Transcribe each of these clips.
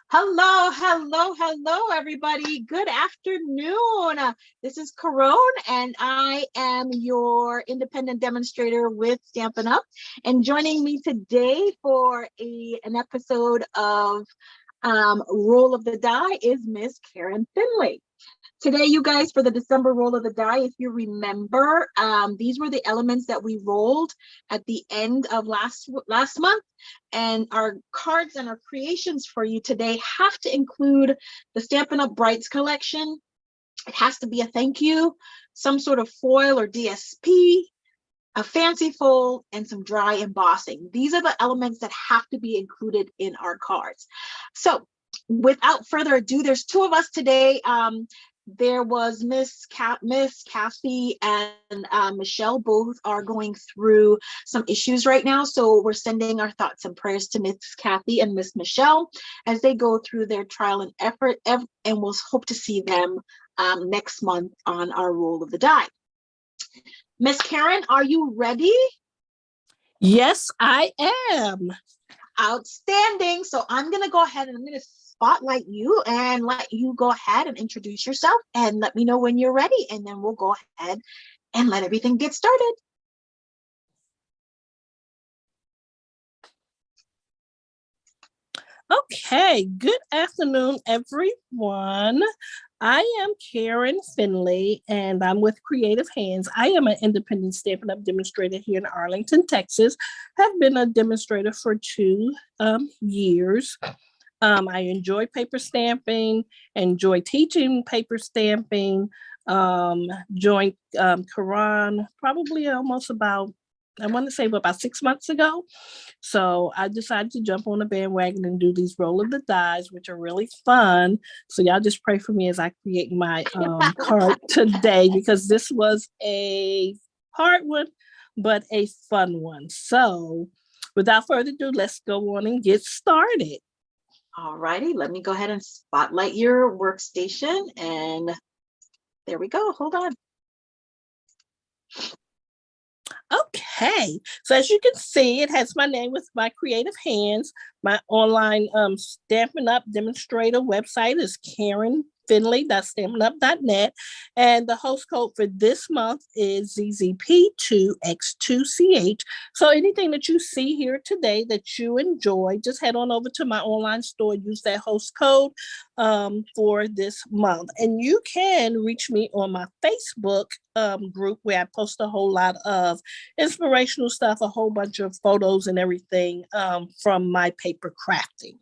Hello, everybody. Good afternoon. This is Caron, and I am your independent demonstrator with Stampin' Up. And joining me today for an episode of Roll of the Die is Miss Karen Finley. Today, you guys, for the December roll of the die, if you remember, these were the elements that we rolled at the end of last month. And our cards and our creations for you today have to include the Stampin' Up! Brights collection. It has to be a thank you, some sort of foil or DSP, a fancy fold, and some dry embossing. These are the elements that have to be included in our cards. So without further ado, there's two of us today. There was Miss Kathy and Michelle. Both are going through some issues right now. So we're sending our thoughts and prayers to Miss Kathy and Miss Michelle as they go through their trial and effort. And we'll hope to see them next month on our roll of the die. Miss Karen, are you ready? Yes, I am. Outstanding. So I'm going to go ahead and I'm going to spotlight you and let you go ahead and introduce yourself and let me know when you're ready, and then we'll go ahead and let everything get started. Okay, good afternoon, everyone. I am Karen Finley, and I'm with Creative Hands. I am an independent Stampin' Up! Demonstrator here in Arlington, Texas. Have been a demonstrator for 2 years. I enjoy paper stamping, enjoy teaching paper stamping, joined Quran probably almost about, I want to say about 6 months ago. So I decided to jump on the bandwagon and do these roll of the dies, which are really fun. So y'all just pray for me as I create my card today, because this was a hard one, but a fun one. So without further ado, let's go on and get started. All righty, let me go ahead and spotlight your workstation, and there we go. Hold on. Okay, so as you can see, it has my name with my Creative Hands. My online Stampin' Up! Demonstrator website is KarenFinley.stampinup.net, and the host code for this month is ZZP2X2CH. So anything that you see here today that you enjoy, just head on over to my online store, use that host code for this month. And you can reach me on my Facebook group, where I post a whole lot of inspirational stuff, a whole bunch of photos and everything from my paper crafting.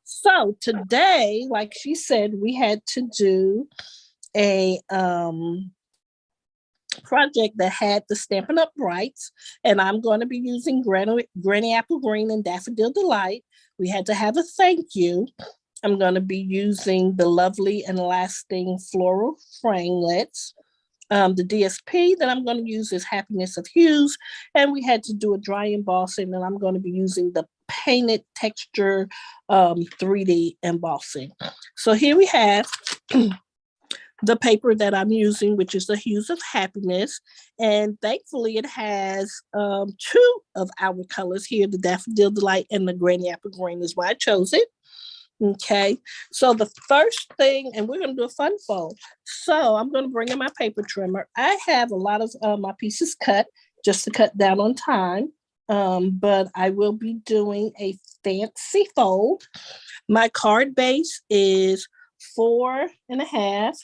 So today, like she said, we had to do a project that had the Stampin' Up! Brights, and I'm going to be using Granny Apple Green and Daffodil Delight. We had to have a thank you. I'm going to be using the Lovely and Lasting Floral Framelits. The DSP that I'm going to use is Happiness of Hues, and we had to do a dry embossing, and I'm going to be using the Painted Texture 3D embossing. So here we have the paper that I'm using, which is the Hues of Happiness, and thankfully it has 2 of our colors here, the Daffodil Delight and the Granny Apple Green is why I chose it. Okay, so the first thing, and we're going to do a fun fold. So I'm going to bring in my paper trimmer. I have a lot of my pieces cut just to cut down on time, but I will be doing a fancy fold. My card base is 4.5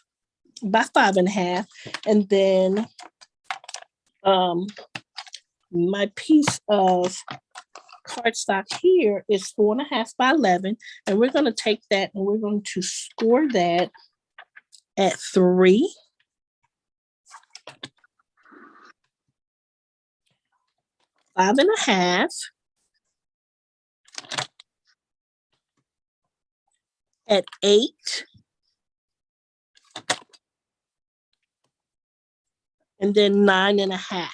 by 5.5, and then my piece of cardstock here is 4.5 by 11, and we're going to take that and we're going to score that at 3. Five and a half, at 8, and then 9.5.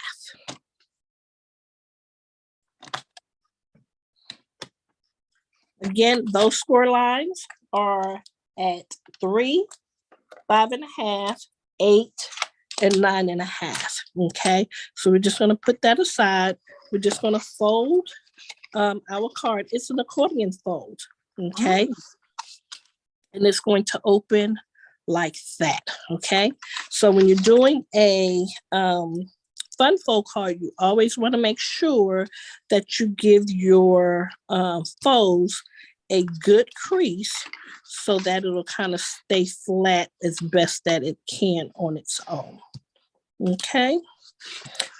Again, those score lines are at 3, 5.5, 8, and 9.5. Okay, so we're just going to put that aside. We're just going to fold our card. It's an accordion fold, okay? And it's going to open like that, okay? So when you're doing a fun fold card, you always want to make sure that you give your folds a good crease so that it'll kind of stay flat as best that it can on its own, okay?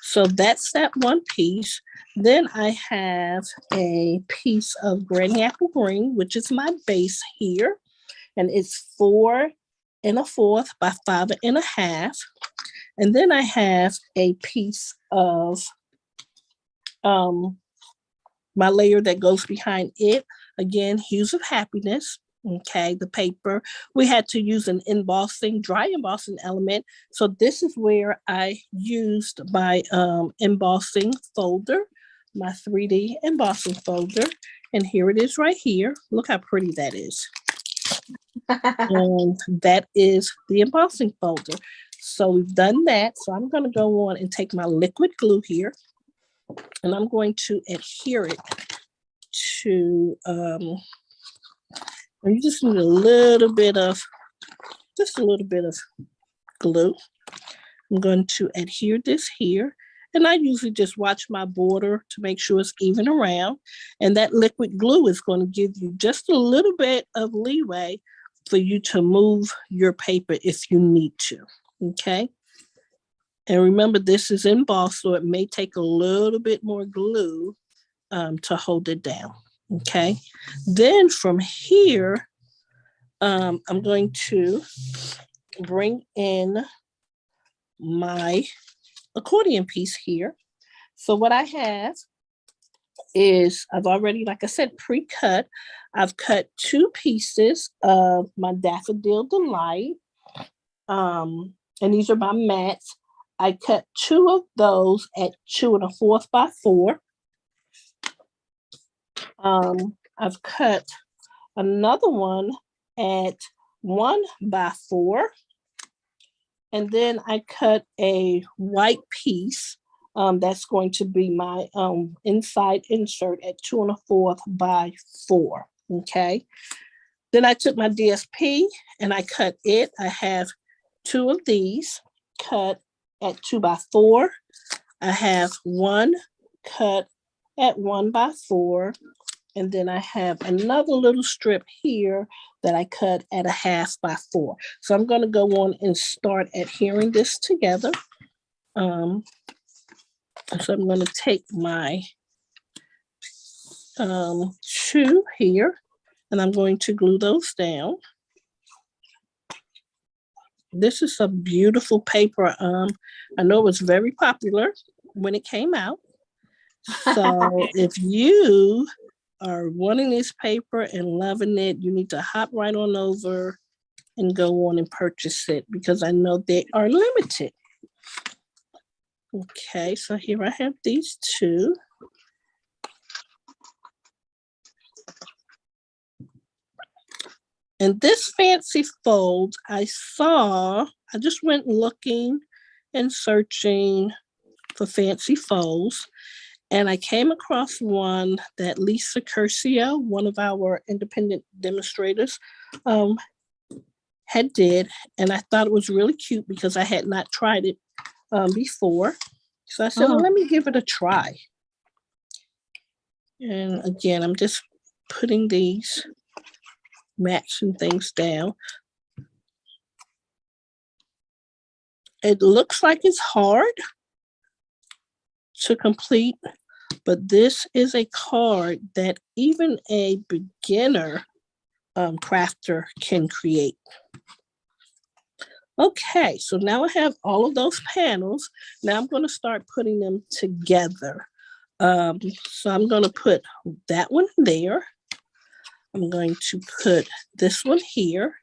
So that's that one piece. Then I have a piece of Granny Apple Green, which is my base here. And it's 4 1/4 by 5 1/2. And then I have a piece of my layer that goes behind it. Again, Hues of Happiness. Okay, the paper. We had to use an embossing, dry embossing element. So this is where I used my embossing folder, my 3D embossing folder. And here it is right here. Look how pretty that is. And that is the embossing folder. So we've done that. So I'm going to go on and take my liquid glue here, and I'm going to adhere it to, you just need a little bit of glue. I'm going to adhere this here. And I usually just watch my border to make sure it's even around. And that liquid glue is going to give you just a little bit of leeway for you to move your paper if you need to, okay? And remember, this is embossed, so it may take a little bit more glue to hold it down, okay? Then from here, I'm going to bring in my accordion piece here. So what I have is, I've already, like I said, pre-cut. I've cut 2 pieces of my Daffodil Delight. And these are my mats. I cut 2 of those at 2 1/4 by 4. I've cut another one at 1 by 4. And then I cut a white piece that's going to be my inside insert at 2 1/4 by 4, okay? Then I took my DSP and I cut it. I have 2 of these cut at 2 by 4. I have 1 cut at 1 by 4. And then I have another little strip here that I cut at 1/2 by 4. So I'm going to go on and start adhering this together. So I'm going to take my 2 here, and I'm going to glue those down. This is a beautiful paper. I know it was very popular when it came out. So if you are wanting this paper and loving it, you need to hop right on over and go on and purchase it, because I know they are limited. Okay, so here I have these 2. And this fancy fold, I just went looking and searching for fancy folds. And I came across one that Lisa Curcio, one of our independent demonstrators, had did. And I thought it was really cute because I had not tried it before. So I said, well, let me give it a try. And again, I'm just putting these mats and things down. It looks like it's hard to complete, but this is a card that even a beginner crafter can create. Okay, so now I have all of those panels. Now I'm going to start putting them together. So I'm going to put that one there. I'm going to put this one here,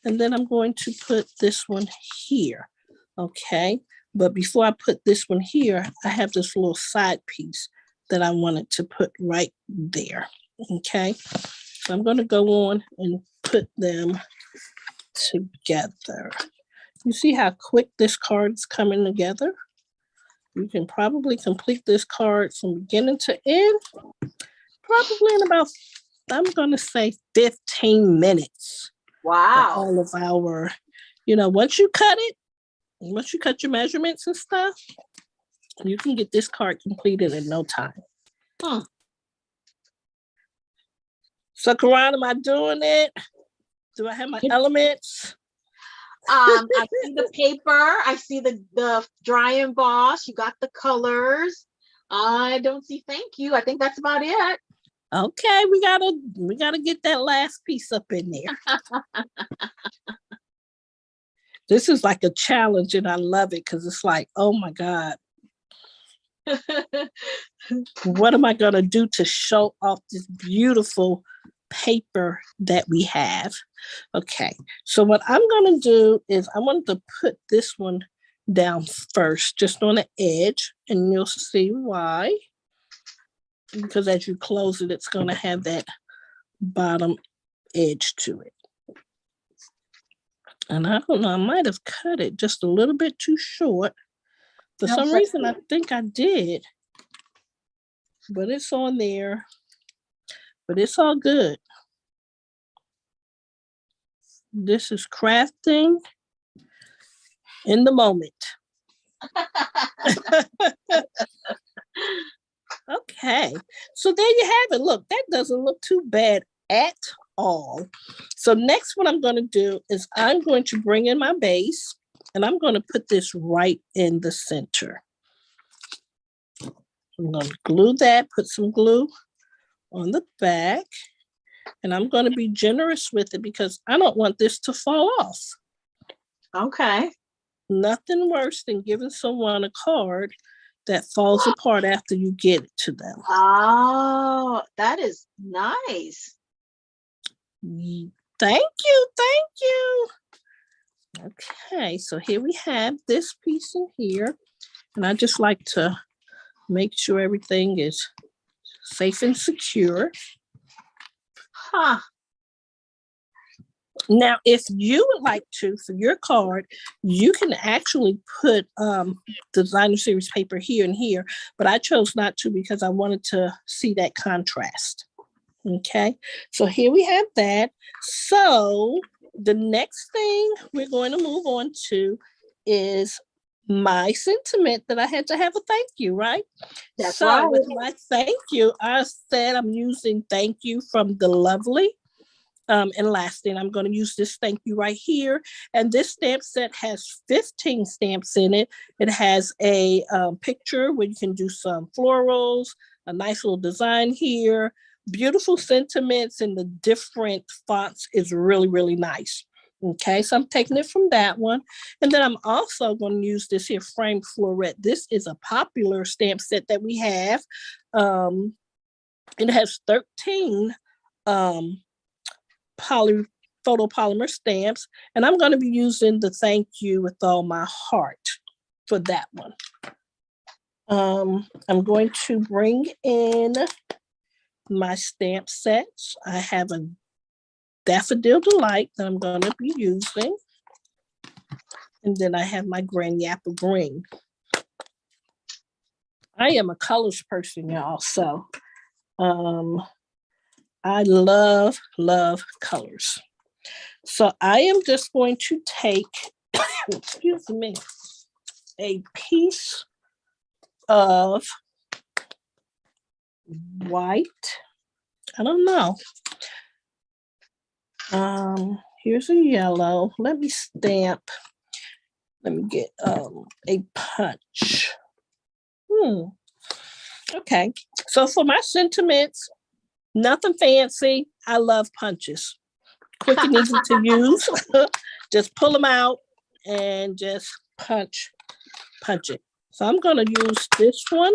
and then I'm going to put this one here. Okay, but before I put this one here, I have this little side piece that I wanted to put right there. Okay, so I'm going to go on and put them together. You see how quick this card's coming together? You can probably complete this card from beginning to end probably in about, I'm going to say 15 minutes. Wow. All of our, you know, once you cut your measurements and stuff, you can get this card completed in no time. So, Karan, am I doing it? Do I have my elements? I see the paper. I see the dry emboss. You got the colors. I don't see thank you. I think that's about it. Okay, we gotta get that last piece up in there. This is like a challenge, and I love it because it's like, oh my God. What am I gonna do to show off this beautiful paper that we have? Okay, so what I'm gonna do is I want to put this one down first, just on the edge, and you'll see why. Because as you close it, it's gonna have that bottom edge to it. And I don't know, I might have cut it just a little bit too short. For some reason, I think I did. But it's on there. But it's all good. This is crafting in the moment. Okay, so there you have it. Look, that doesn't look too bad at all. So next what I'm going to do is I'm going to bring in my base, and I'm going to put this right in the center. I'm going to glue that, put some glue on the back, and I'm going to be generous with it because I don't want this to fall off. Okay. Nothing worse than giving someone a card that falls apart after you get it to them. Oh, that is nice. Thank you, thank you. Okay, so here we have this piece in here, and I just like to make sure everything is safe and secure. Huh. Now, if you would like to, for your card, you can actually put designer series paper here and here, but I chose not to because I wanted to see that contrast. Okay, so here we have that. So the next thing we're going to move on to is my sentiment that I had to have a thank you, right? That's so right. With my thank you, I said I'm using thank you from the Lovely. And last thing, I'm going to use this thank you right here. And this stamp set has 15 stamps in it. It has a picture where you can do some florals, a nice little design here, beautiful sentiments, and the different fonts is really, really nice. Okay, so I'm taking it from that one. And then I'm also going to use this here framed floret. This is a popular stamp set that we have. It has 13 photopolymer stamps, and I'm going to be using the thank you with all my heart for that one. I'm going to bring in my stamp sets. I have a Daffodil Delight that I'm going to be using, and then I have my Granny Apple Green. I am a colors person, y'all, so I love colors. So I am just going to take, excuse me, a piece of white. I don't know. Here's a yellow. Let me stamp. Let me get a punch. Okay. So for my sentiments, nothing fancy. I love punches. Quick and easy to use. Just pull them out and just punch it. So I'm going to use this one,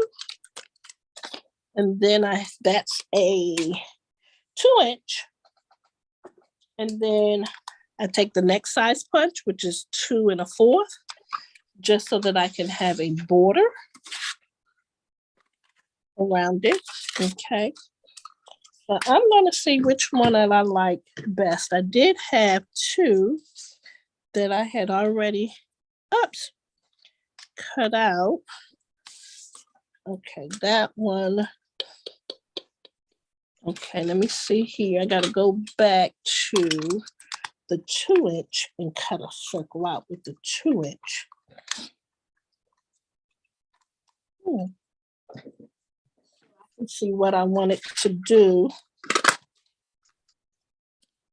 and then that's a 2-inch, and then I take the next size punch, which is 2 1/4, just so that I can have a border around it. Okay. So I'm going to see which one that I like best. I did have 2 that I had already cut out. Okay, that one. Okay, let me see here. I got to go back to the 2-inch and cut a circle out with the 2-inch. Let's see what I wanted to do.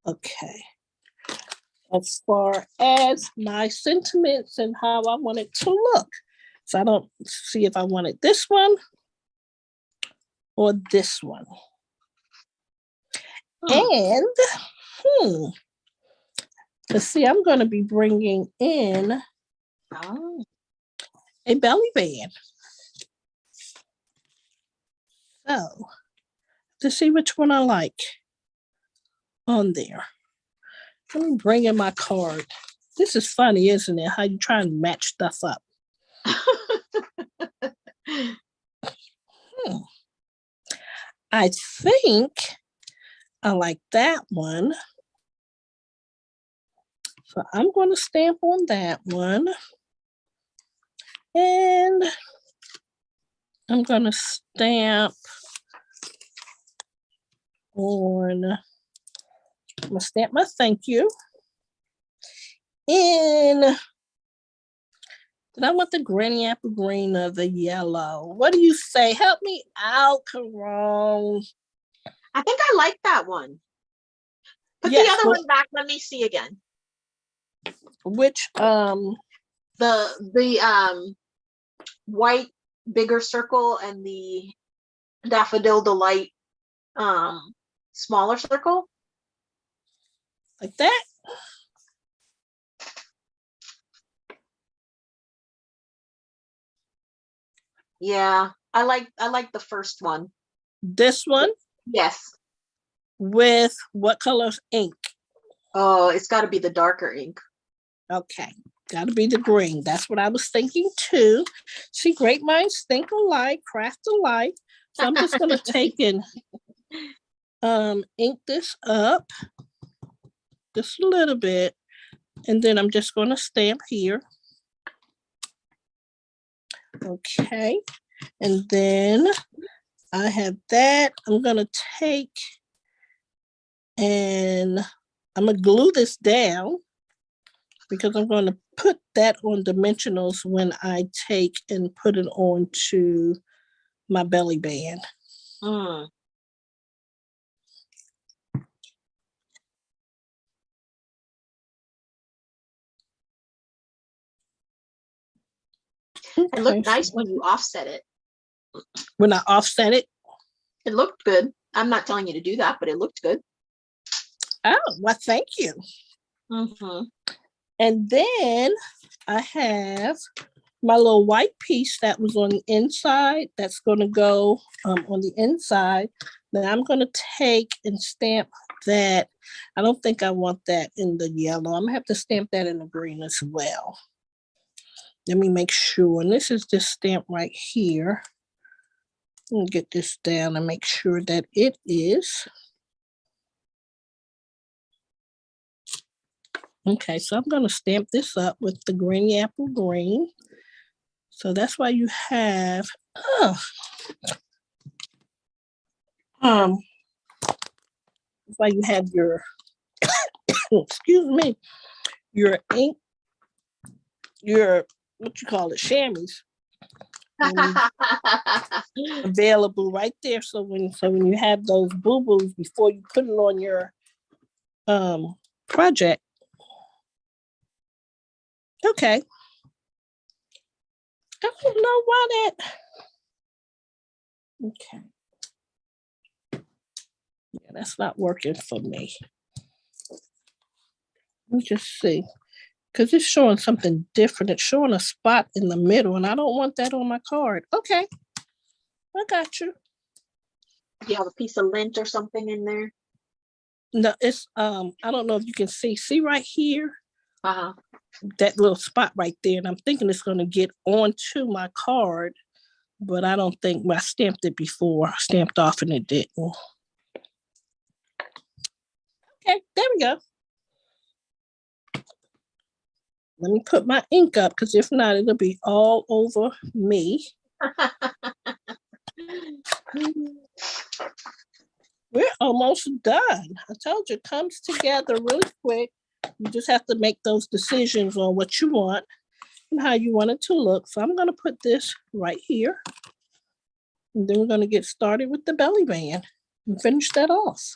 Okay. As far as my sentiments and how I want it to look. So I don't see if I wanted this one or this one. And, let's see, I'm going to be bringing in a belly band. So, to see which one I like on there. Let me bring in my card. This is funny, isn't it? How you try and match stuff up. I think I like that one. So I'm going to stamp on that one. And I'm going to stamp on, I'm going to stamp my thank you. And then I want the granny apple green or the yellow. What do you say? Help me out, Caron. I think I like that one. Put the other one back. Let me see again. Which the white bigger circle and the daffodil delight smaller circle, like that. Yeah, I like the first one. This one? Yes. With what color's ink? Oh, it's got to be the darker ink. Okay, got to be the green. That's what I was thinking too. See, great minds think alike, craft alike. So I'm just going to take and ink this up just a little bit, and then I'm just going to stamp here. Okay, and then I have that. I'm going to take and I'm going to glue this down because I'm going to put that on dimensionals when I take and put it onto my belly band. It looked nice when you offset it. When I offset it? It looked good. I'm not telling you to do that, but it looked good. Oh, well, thank you. And then I have my little white piece that was on the inside. That's going to go on the inside. Then I'm going to take and stamp that. I don't think I want that in the yellow. I'm going to have to stamp that in the green as well. Let me make sure. And this is this stamp right here. Let me get this down and make sure that it is. Okay, so I'm going to stamp this up with the granny apple green. So that's why you have, that's why you have your, excuse me, your ink, your, what you call it, chamois available right there. So when you have those boo-boos before you put it on your project. Okay. I don't know why that. Okay. Yeah, that's not working for me. Let me just see. Because it's showing something different. It's showing a spot in the middle, and I don't want that on my card. Okay. I got you. Do you have a piece of lint or something in there? No, it's I don't know if you can see right here. That little spot right there, and I'm thinking it's going to get onto my card, but I don't think I stamped it before. I stamped off and it didn't. Okay, there we go. Let me put my ink up, because if not, it'll be all over me. We're almost done. I told you it comes together really quick. You just have to make those decisions on what you want and how you want it to look. So I'm going to put this right here. And then we're going to get started with the belly band and finish that off.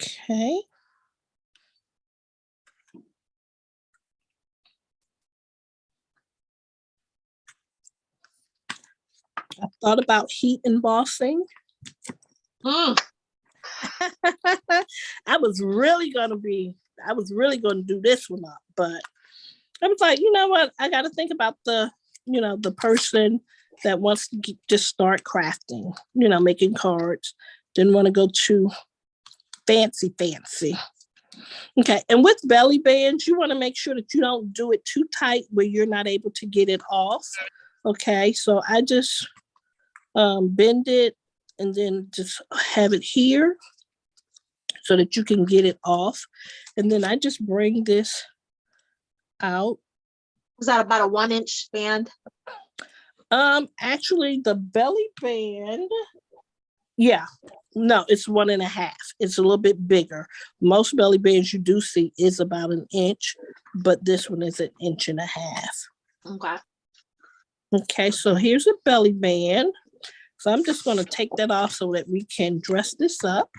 Okay. I thought about heat embossing. I was really going to do this one up, but I was like, you know what? I got to think about the person that wants to just start crafting, making cards. Didn't want to go too fancy. Okay, and with belly bands, you want to make sure that you don't do it too tight where you're not able to get it off. Okay, so I just bend it and then just have it here so that you can get it off. And then I just bring this out. Was that about a 1-inch band? Actually the belly band, yeah, no, it's 1.5. It's a little bit bigger. Most belly bands you do see is about 1 inch, but this one is 1.5 inches. Okay. Okay, so here's a belly band. So I'm just going to take that off so that we can dress this up.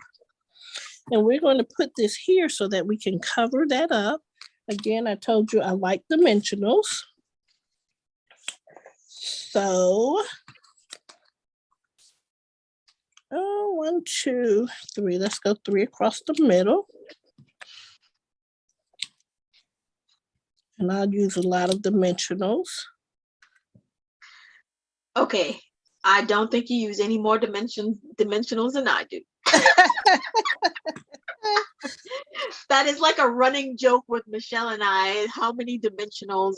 And we're going to put this here so that we can cover that up. Again, I told you I like dimensionals. So, 1, 2, 3. Let's go 3 across the middle. And I'll use a lot of dimensionals. Okay. I don't think you use any more dimensionals than I do. That is like a running joke with Michelle and I. How many dimensionals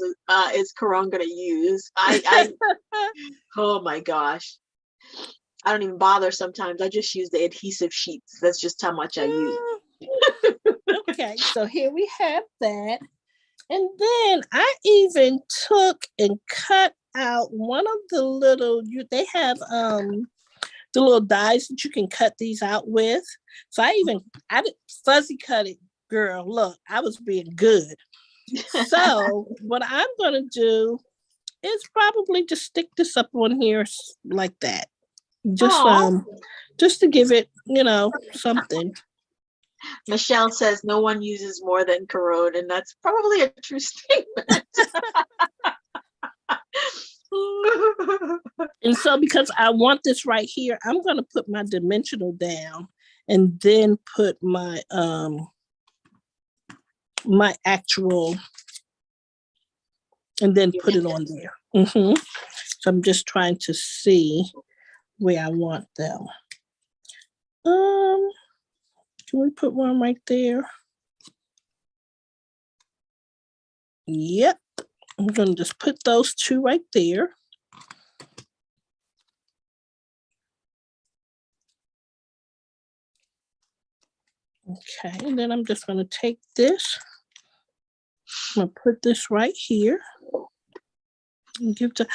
is Karan gonna use? Oh my gosh. I don't even bother sometimes. I just use the adhesive sheets. That's just how much I use. Okay, so here we have that. And then I even took and cut out one of the little, they have the little dies that you can cut these out with. So I did fuzzy cut it, girl. Look, I was being good. So what I'm going to do is probably just stick this up on here like that. Just to give it, something. Michelle says no one uses more than Karan, and that's probably a true statement. And so because I want this right here, I'm going to put my dimensional down and then put my my actual, and then put it on there. So I'm just trying to see where I want them. Can we put one right there? Yep. I'm going to just put those 2 right there. Okay, and then I'm just going to take this. I'm going to put this right here. And give to.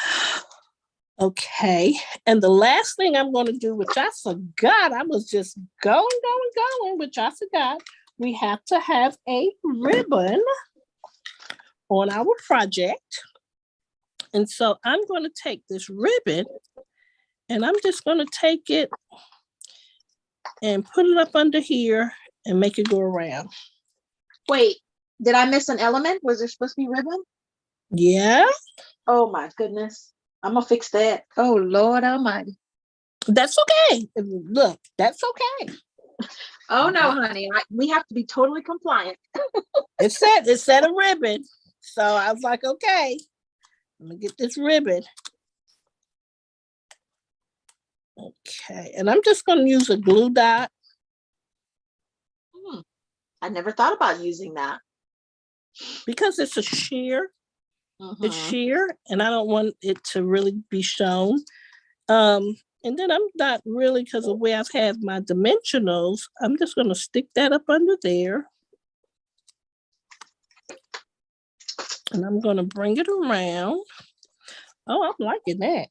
Okay, and the last thing I'm going to do, which I forgot, I was just going, which I forgot, we have to have a ribbon on our project. And so I'm going to take this ribbon and I'm just going to take it and put it up under here and make it go around. Wait, did I miss an element? Was there supposed to be ribbon? Yeah. Oh my goodness. I'm gonna fix that. Oh Lord Almighty. That's okay. Look, that's okay. Oh no, honey. We have to be totally compliant. It said a ribbon. So I was like, okay, I'm gonna get this ribbon. Okay, and I'm just gonna use a glue dot. I never thought about using that. Because it's a sheer. It's sheer, and I don't want it to really be shown. And then I'm not really, because of where I've had my dimensionals, I'm just going to stick that up under there. And I'm going to bring it around. Oh, I'm liking that.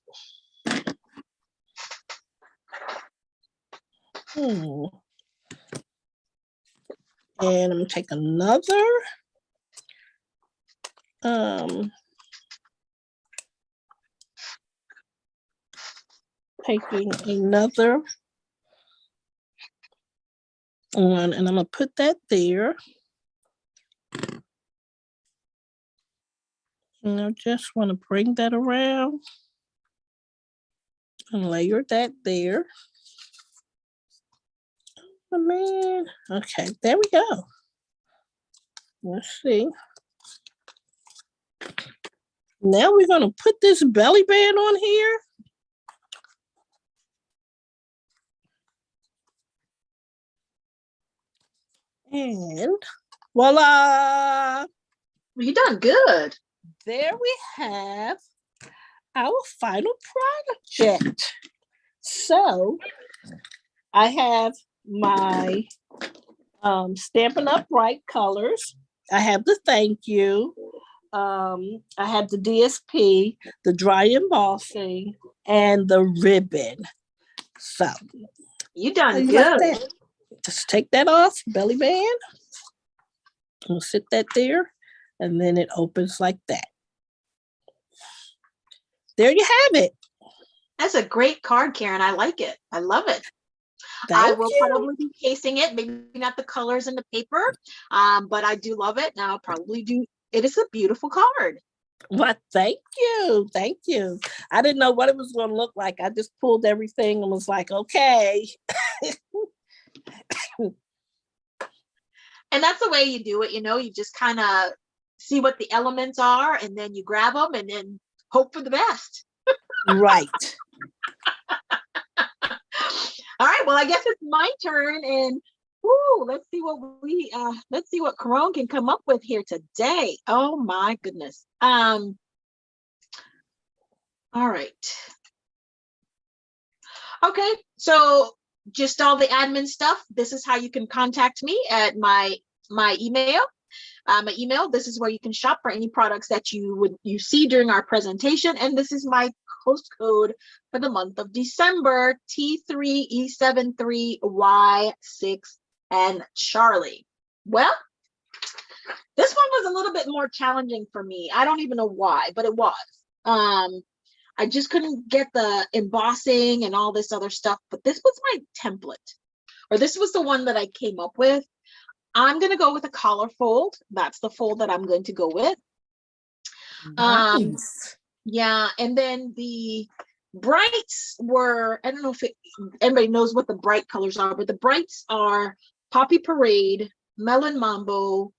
And I'm going to take another taking another one, and I'm going to put that there. And I just want to bring that around and layer that there. Oh, man. Okay, there we go. Let's see. Now we're going to put this belly band on here. And voila. You done good. There we have our final project. So I have my Stampin' Up! Bright colors. I have the thank you. I have the DSP, the dry embossing, and the ribbon. So you done good. Like just take that off, belly band. We'll sit that there, and then it opens like that. There you have it. That's a great card, Karen. I like it. I love it. I will probably be casing it, maybe not the colors in the paper, but I do love it. Now I'll probably do. It is a beautiful card. Well, thank you. Thank you. I didn't know what it was going to look like. I just pulled everything and was like, okay. And that's the way you do it. You know, you just kind of see what the elements are, and then you grab them and then hope for the best. Right. All right. Well, I guess it's my turn, and let's see what Caron can come up with here today. Oh my goodness. All right. Okay. So just all the admin stuff. This is how you can contact me at my email. My email. This is where you can shop for any products that you see during our presentation, and this is my host code for the month of December, T3E73Y6 and Charlie. Well, this one was a little bit more challenging for me. I don't even know why, but it was. I just couldn't get the embossing and all this other stuff, but this was my template, or this was the one that I came up with. I'm going to go with a collar fold. That's the fold that I'm going to go with. Nice. Yeah, and then the brights were, I don't know if anybody knows what the bright colors are, but the brights are Poppy Parade, Melon Mambo,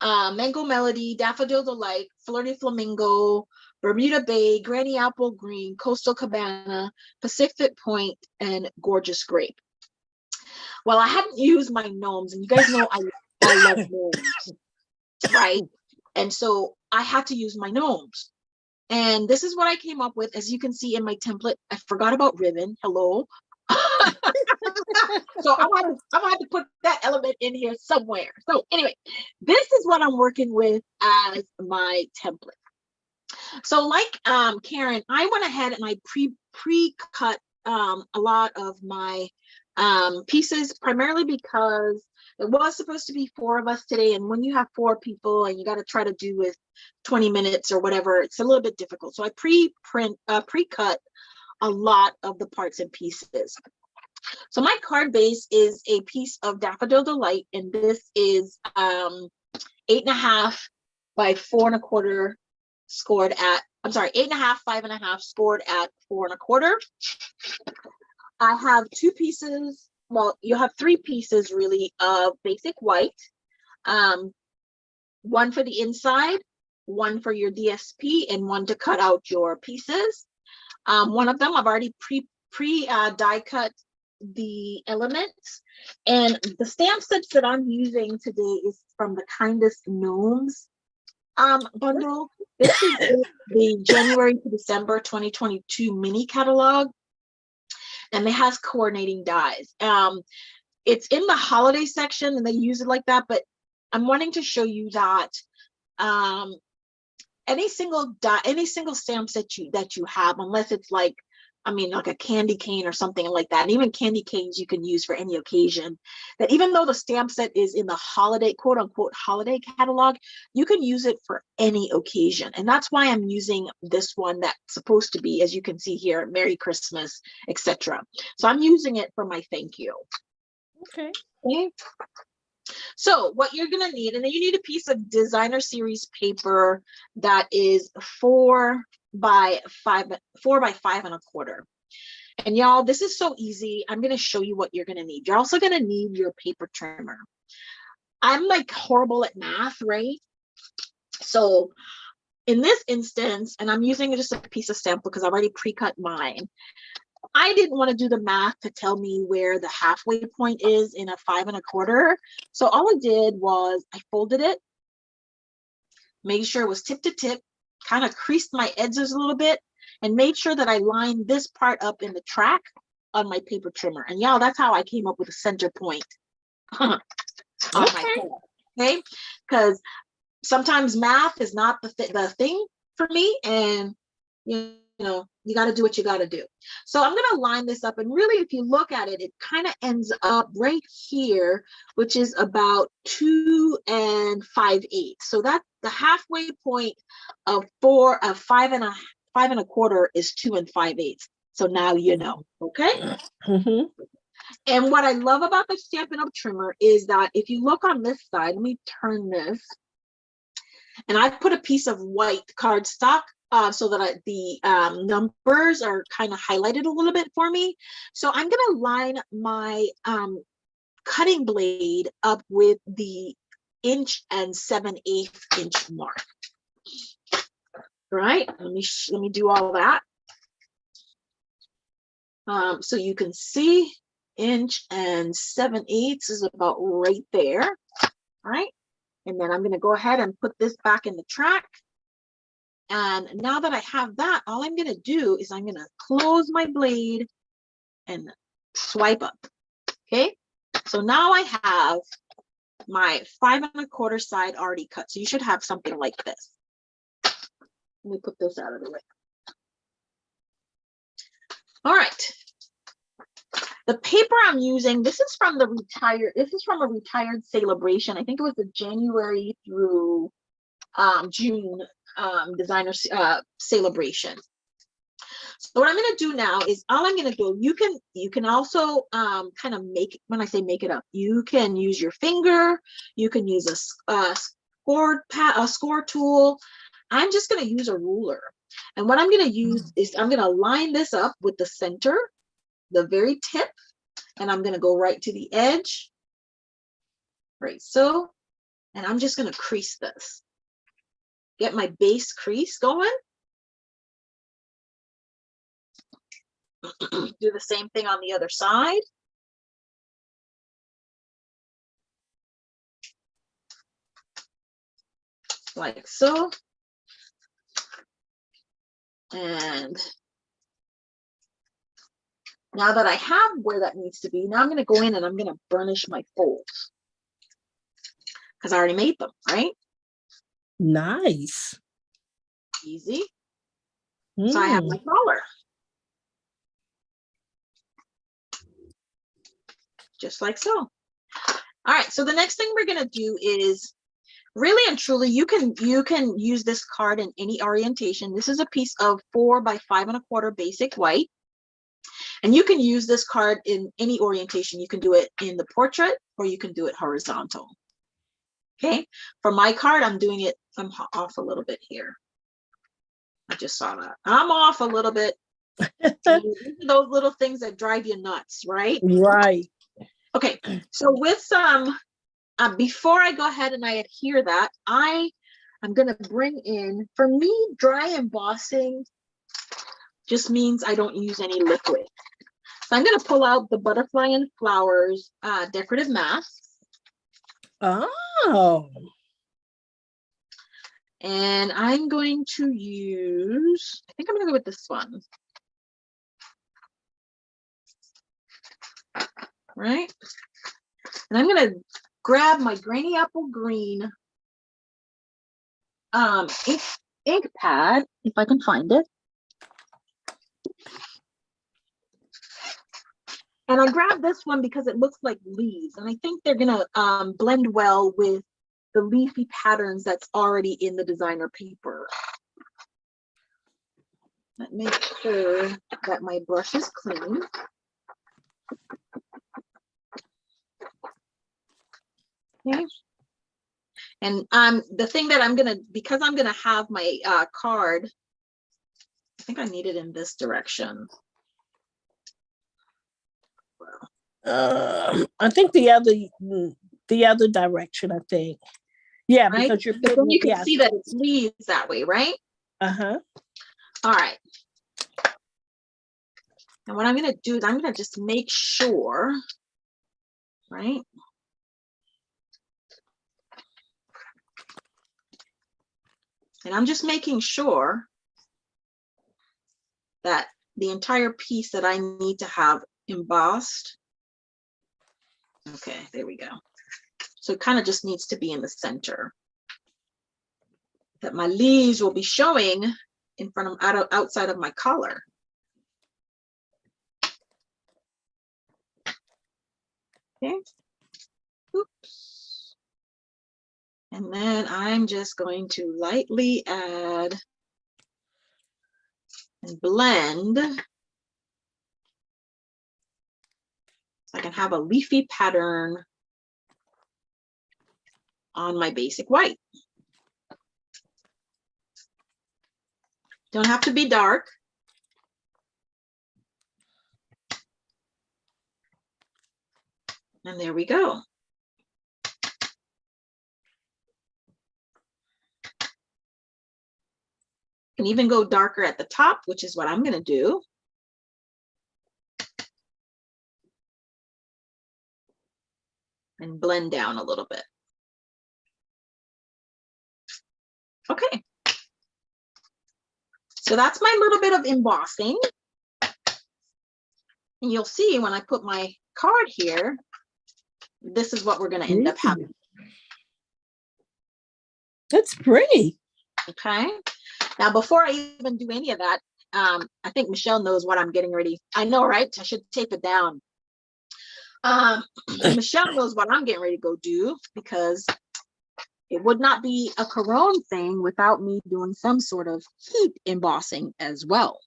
Mango Melody, Daffodil Delight, Flirty Flamingo, Bermuda Bay, Granny Apple Green, Coastal Cabana, Pacific Point, and Gorgeous Grape. Well, I hadn't used my gnomes, and you guys know I love gnomes, right? And so I had to use my gnomes. And this is what I came up with. As you can see in my template, I forgot about ribbon. Hello. So I'm gonna have to put that element in here somewhere. So anyway, this is what I'm working with as my template. So like Karen, I went ahead and I pre-cut a lot of my pieces, primarily because it was supposed to be 4 of us today, and when you have 4 people and you got to try to do with 20 minutes or whatever, it's a little bit difficult. So I pre-cut a lot of the parts and pieces. So my card base is a piece of Daffodil Delight, and this is 8.5 by 4 1/4 scored at, I'm sorry, 8.5, 5.5 scored at 4 1/4. I have 2 pieces. Well, you have 3 pieces really of basic white. One for the inside, one for your DSP, and one to cut out your pieces. One of them I've already die cut the elements, and the stamp sets that I'm using today is from the Kindest Gnomes bundle. This is the January to December 2022 mini catalog. and it has coordinating dies. It's in the holiday section and they use it like that, but I'm wanting to show you that any single stamps that you have, unless it's like, I mean, like a candy cane or something like that, and even candy canes you can use for any occasion, that even though the stamp set is in the holiday, quote unquote, holiday catalog, you can use it for any occasion. And that's why I'm using this one that's supposed to be, as you can see here, Merry Christmas, etc. So I'm using it for my thank you. Okay. Okay. So what you're gonna need, and then you need a piece of designer series paper that is 4 by 5 4x5 1/4. And y'all, this is so easy. I'm gonna show you what you're gonna need. You're also gonna need your paper trimmer. I'm like horrible at math, right? So in this instance, and I'm using just a piece of stamp because I've already pre-cut mine. I didn't want to do the math to tell me where the halfway point is in a 5 1/4. So all I did was I folded it, made sure it was tip to tip, kind of creased my edges a little bit, and made sure that I lined this part up in the track on my paper trimmer. And y'all, that's how I came up with a center point on my head. Okay, because sometimes math is not the thing for me, and you know, you got to do what you got to do. So I'm going to line this up, and really, if you look at it, it kind of ends up right here, which is about 2 5/8. So that's the halfway point of 5 1/4 is 2 5/8. So now you know, okay? Mm-hmm. And what I love about the Stampin' Up! Trimmer is that if you look on this side, let me turn this, and I put a piece of white cardstock so that the numbers are kind of highlighted a little bit for me. So I'm going to line my cutting blade up with the 1 7/8 inch mark. Right? Let me do all that. So you can see 1 7/8 is about right there. All right? And then I'm going to go ahead and put this back in the track. And now that I have that, all I'm going to do is I'm going to close my blade and swipe up. Okay. So now I have my 5 1/4 side already cut. So you should have something like this. Let me put this out of the way. All right. The paper I'm using, this is from a retired celebration. I think it was the January through June designer celebration. So what I'm going to do now is all I'm going to do, you can also kind of make, when I say make it up, you can use your finger, you can use a score tool. I'm just going to use a ruler. And what I'm going to use is I'm going to line this up with the center, the very tip, and I'm going to go right to the edge, right so, and I'm just going to crease this. Get my base crease going. Do the same thing on the other side. Like so. And now that I have where that needs to be, now I'm going to go in and I'm going to burnish my folds. Because I already made them, right? Nice. Easy. So I have my collar. Just like so. All right, so the next thing we're going to do is, really and truly, you can use this card in any orientation. This is a piece of 4 by 5 1/4 basic white. And you can use this card in any orientation. You can do it in the portrait or you can do it horizontal. Okay, for my card, I'm off a little bit here. I just saw that. I'm off a little bit. Those little things that drive you nuts, right? Right. Okay, so with some, before I go ahead and I adhere that, I'm going to bring in, for me, dry embossing just means I don't use any liquid. So I'm going to pull out the Butterfly and Flowers decorative mask. Oh. And I'm going to use, I think I'm going to go with this one. right? And I'm gonna grab my Granny Apple Green ink pad, if I can find it. And I grabbed this one because it looks like leaves, and I think they're gonna blend well with the leafy patterns that's already in the designer paper. Let me make sure that my brush is clean. Okay. And the thing that I'm gonna, because I'm gonna have my card, I think I need it in this direction. I think the other direction, I think. Yeah, right? because you're but then you can yeah. see that it's leaves that way, right? Uh-huh. All right. And what I'm gonna do is I'm gonna just make sure, right? And I'm just making sure that the entire piece that I need to have embossed. Okay, there we go. So it kind of just needs to be in the center. That my leaves will be showing in front of, outside of my collar. Okay. Oops. And then I'm just going to lightly add and blend. So I can have a leafy pattern on my basic white. Don't have to be dark. And there we go. You can even go darker at the top, which is what I'm going to do. And blend down a little bit. Okay. So that's my little bit of embossing. And you'll see when I put my card here, this is what we're going to end up having. That's pretty. Okay. Now, before I even do any of that, I think Michelle knows what I'm getting ready. I know, right? I should tape it down. Michelle knows what I'm getting ready to go do, because it would not be a Corone thing without me doing some sort of heat embossing as well.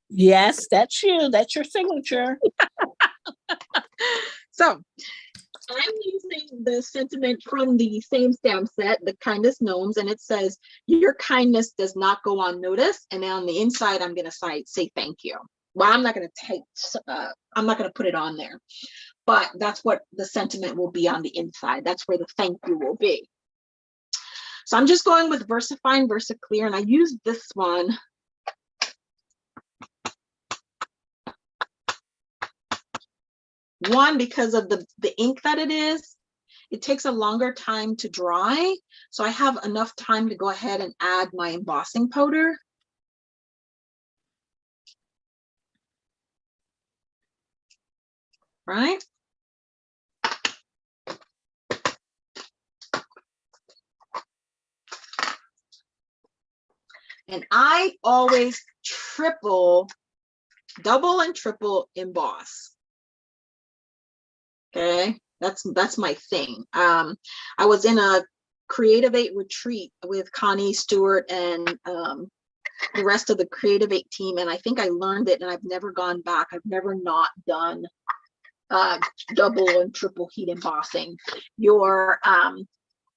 Yes, that's you. That's your signature. So I'm using the sentiment from the same stamp set, the Kindness Gnomes, and it says, "Your kindness does not go unnoticed." And then on the inside, I'm going to say thank you. Well, I'm not going to take, I'm not going to put it on there, but that's what the sentiment will be on the inside. That's where the thank you will be. So I'm just going with VersaFine, VersaClear, and I use this one. One, because of the ink that it is. It takes a longer time to dry, so I have enough time to go ahead and add my embossing powder. Right? And I always double and triple emboss. Okay, that's my thing. I was in a Creative 8 retreat with Connie Stewart and the rest of the Creative 8 team, and I think I learned it, and I've never gone back. I've never not done double and triple heat embossing. Your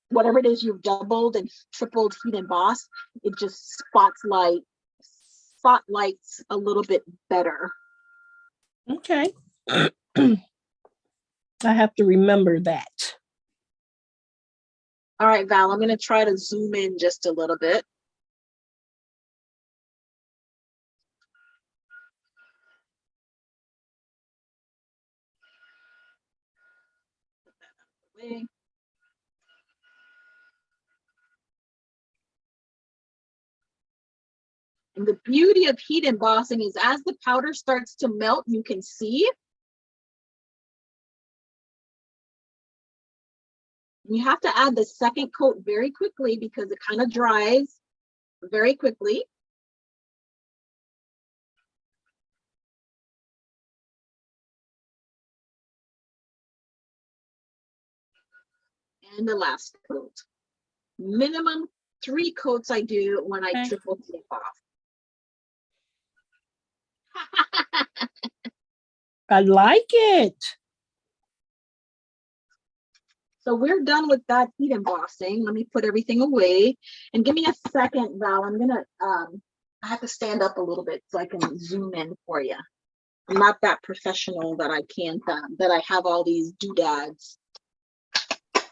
whatever it is you've doubled and tripled heat emboss, it just spotlights a little bit better. Okay. I have to remember that. All right, Val, I'm going to try to zoom in just a little bit. And the beauty of heat embossing is as the powder starts to melt, you can see You have to add the second coat very quickly because it kind of dries very quickly. And the last coat. Minimum 3 coats I do when I triple tape off. I like it. So we're done with that heat embossing. Let me put everything away and give me a second, Val. I'm gonna I have to stand up a little bit so I can zoom in for you. I'm not that professional that I can't that I have all these doodads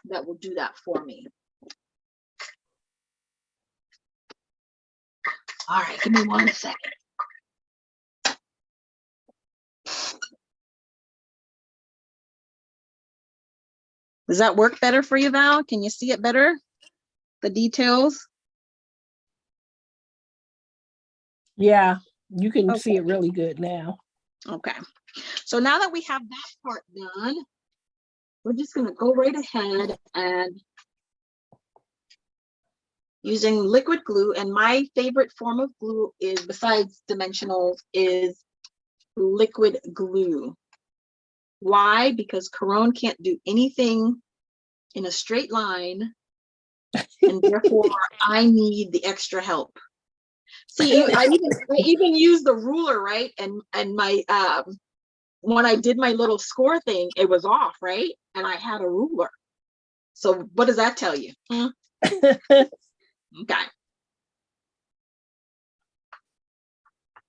that will do that for me. All right, give me 1 second. Does that work better for you, Val? Can you see it better? The details? Yeah, you can see it really good now. Okay. So now that we have that part done, we're just going to go right ahead and using liquid glue. And my favorite form of glue is, besides dimensionals, is liquid glue. Why? Because Caron can't do anything in a straight line, and therefore I need the extra help. See, I even use the ruler, right? And my when I did my little score thing, it was off, right? And I had a ruler. So what does that tell you? Okay.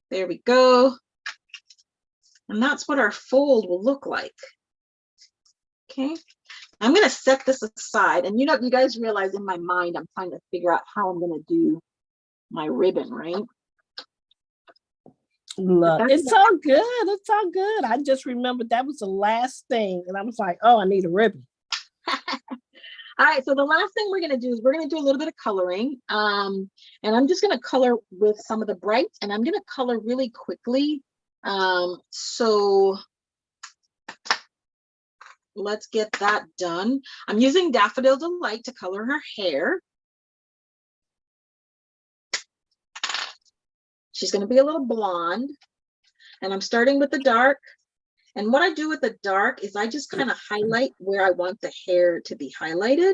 There we go. And that's what our fold will look like. Okay. I'm going to set this aside. And you know, you guys realize in my mind, I'm trying to figure out how I'm going to do my ribbon, right? Look, it's all good. It's all good. I just remembered that was the last thing. And I was like, oh, I need a ribbon. All right, so the last thing we're going to do is we're going to do a little bit of coloring. And I'm just going to color with some of the brights, and I'm going to color really quickly. So let's get that done. I'm using Daffodil Delight to color her hair. She's going to be a little blonde, and I'm starting with the dark. And what I do with the dark is I just kind of highlight where I want the hair to be highlighted,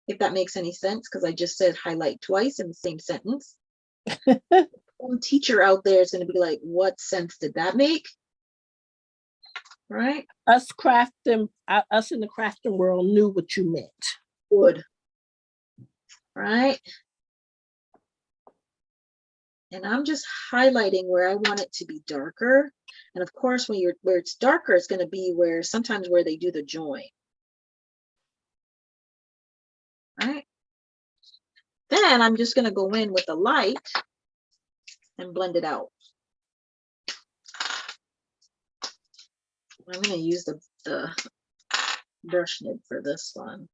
if that makes any sense, because I just said highlight twice in the same sentence. Some teacher out there is going to be like, what sense did that make? Right? Us in the crafting world knew what you meant. Good. Right? And I'm just highlighting where I want it to be darker. And of course, where it's darker, it's going to be sometimes where they do the join. Right? Then I'm just going to go in with the light and blend it out. I'm going to use the brush nib for this one.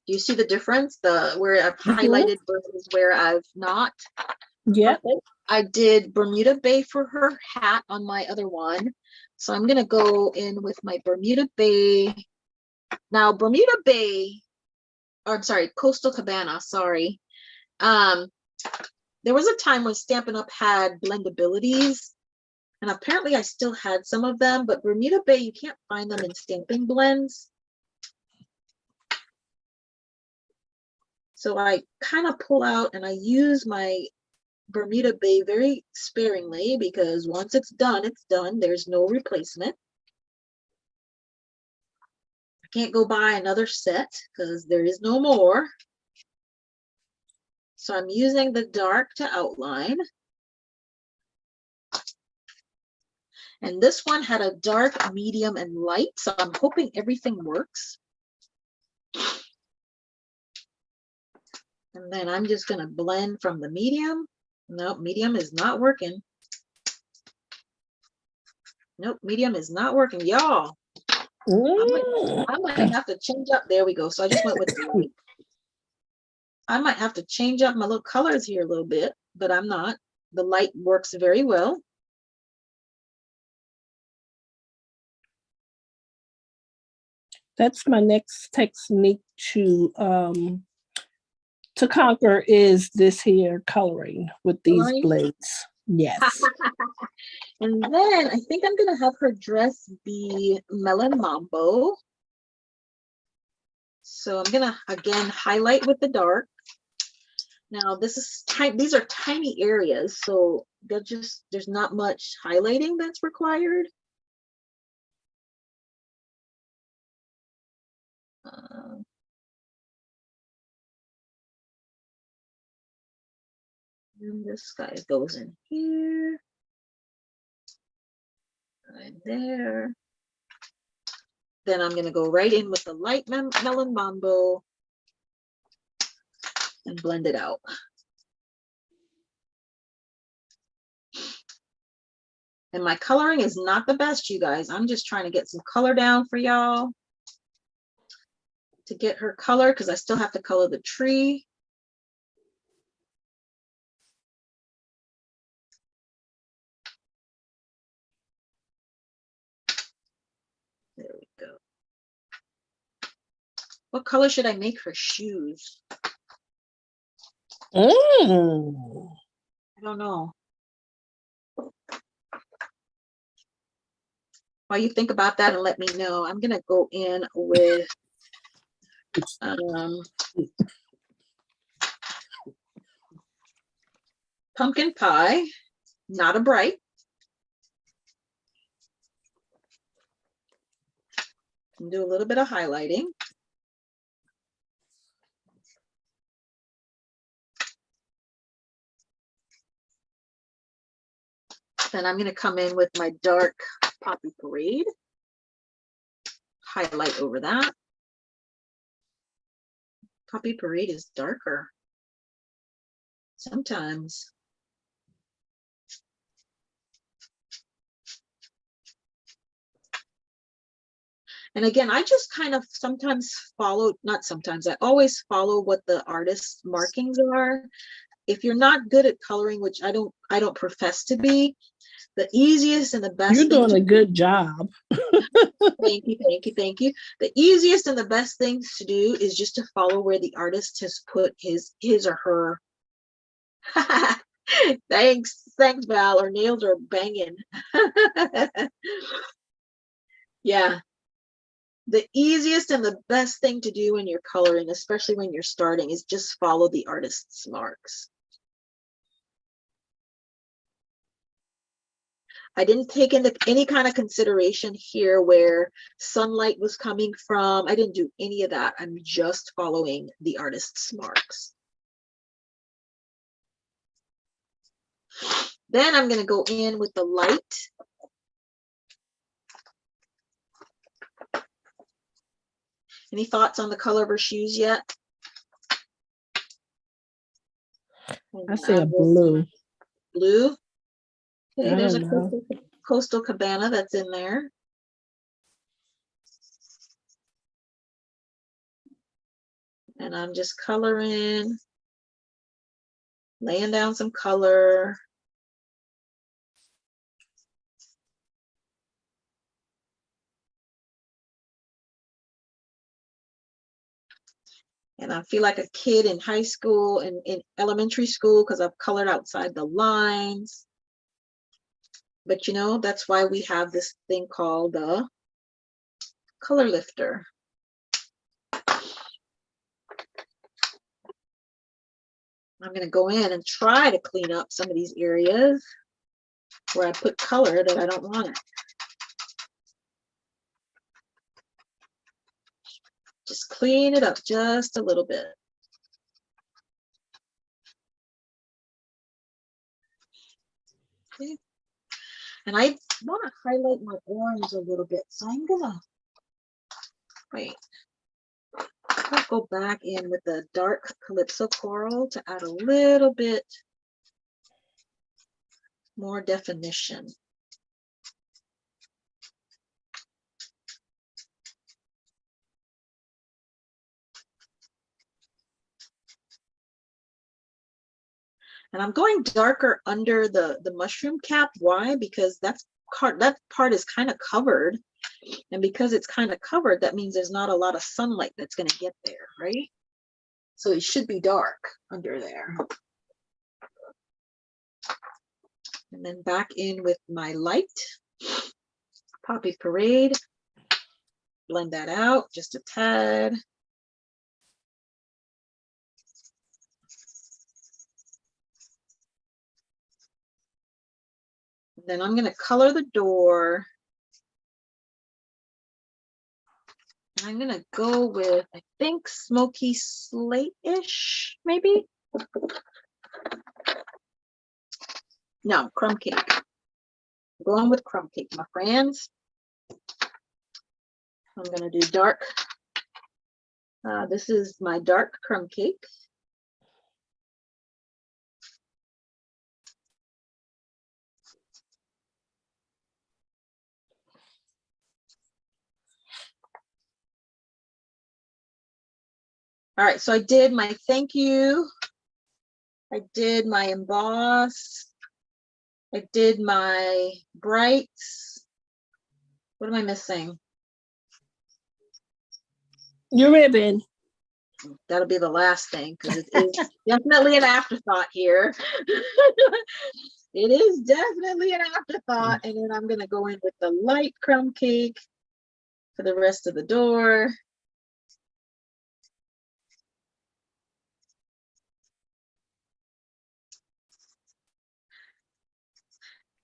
Do you see the difference? Where I've highlighted versus where I've not? Yeah. I did Bermuda Bay for her hat on my other one. So I'm going to go in with my Bermuda Bay. Now, Bermuda Bay, or I'm sorry, Coastal Cabana, sorry. There was a time when Stampin' Up! Had blendabilities, and apparently I still had some of them, but Bermuda Bay, you can't find them in stamping blends. So I kind of pull out and I use my Bermuda Bay very sparingly, because once it's done, it's done. There's no replacement. I can't go buy another set because there is no more. So I'm using the dark to outline. And this one had a dark, medium, and light. So I'm hoping everything works. And then I'm just going to blend from the medium. Nope, medium is not working. Nope, medium is not working, y'all. I might have to change up. There we go. So I just went with the light. I might have to change up my little colors here a little bit, but I'm not. The light works very well. That's my next technique to conquer is this here coloring with these Coloring? blades. Yes. And then I think I'm gonna have her dress be Melon Mambo. So I'm gonna again highlight with the dark. Now this is these are tiny areas, so there's not much highlighting that's required. And this guy goes in here, right there. Then I'm gonna go right in with the light Melon Mambo and blend it out. And my coloring is not the best, you guys. I'm just trying to get some color down for y'all to get her color, because I still have to color the tree. There we go. What color should I make her shoes? I don't know. While you think about that and let me know, I'm gonna go in with pumpkin pie, not a bright. And do a little bit of highlighting. Then I'm gonna come in with my dark Poppy Parade. Highlight over that. Poppy Parade is darker sometimes. And again, I just kind of sometimes follow, not sometimes, I always follow what the artist's markings are. If you're not good at coloring, which I don't profess to be, the easiest and the best You're doing a good job. Thank you, thank you, thank you. The easiest and the best things to do is just to follow where the artist has put his or her. Thanks, Val. Our nails are banging. Yeah. The easiest and the best thing to do when you're coloring, especially when you're starting, is just follow the artist's marks. I didn't take into any kind of consideration here where sunlight was coming from. I didn't do any of that. I'm just following the artist's marks. Then I'm going to go in with the light. Any thoughts on the color of her shoes yet? I say a blue. Blue? Okay, there's a coastal cabana that's in there. And I'm just coloring, laying down some color. And I feel like a kid in high school and in elementary school because I've colored outside the lines. But you know, that's why we have this thing called the color lifter. I'm going to go in and try to clean up some of these areas where I put color that I don't want it. Just clean it up just a little bit. Okay. And I want to highlight my orange a little bit, so I'm gonna wait. I'll go back in with the dark Calypso coral to add a little bit more definition. And I'm going darker under the mushroom cap. Why? Because that part is kind of covered. And because it's kind of covered, that means there's not a lot of sunlight that's going to get there, right? So it should be dark under there. And then back in with my light. Poppy Parade. Blend that out just a tad. And then I'm going to color the door. And I'm going to go with, I think, smoky slate-ish, maybe? No, crumb cake. I'm going with crumb cake, my friends. I'm going to do dark. This is my dark crumb cake. All right, so I did my thank you. I did my emboss. I did my brights. What am I missing? Your ribbon. That'll be the last thing because it is definitely an afterthought here. It is definitely an afterthought. And then I'm going to go in with the light crumb cake for the rest of the door.